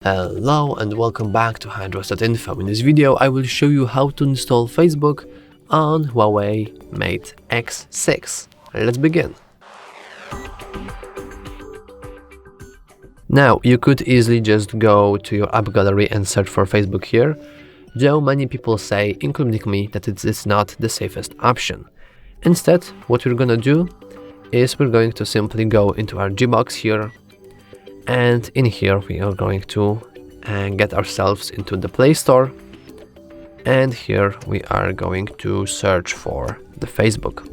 Hello and welcome back to HardReset.Info. In this video I will show you how to install Facebook on Huawei Mate X6. Let's begin. Now you could easily just go to your app gallery and search for Facebook here, though many people say, including me, that it is not the safest option. Instead, what we're gonna do is we're going to simply go into our Gbox here, and in here we are going to get ourselves into the Play Store, and here we are going to search for the Facebook.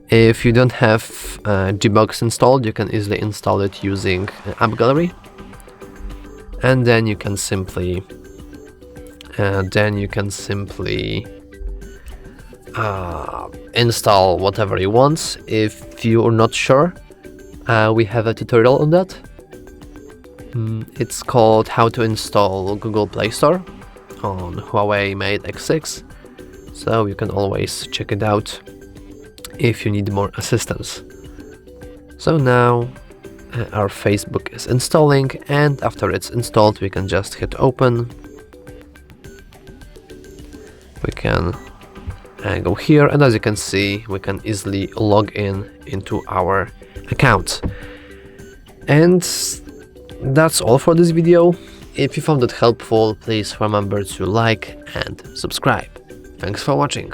If you don't have Gbox installed, you can easily install it using App Gallery, and then you can simply install whatever you want. If you're not sure, we have a tutorial on that. It's called How to Install Google Play Store on Huawei Mate X6, so you can always check it out if you need more assistance. So now our Facebook is installing, and after it's installed we can just hit open. We can go here, and as you can see we can easily log into our account. And that's all for this video. If you found it helpful, please remember to like and subscribe. Thanks for watching.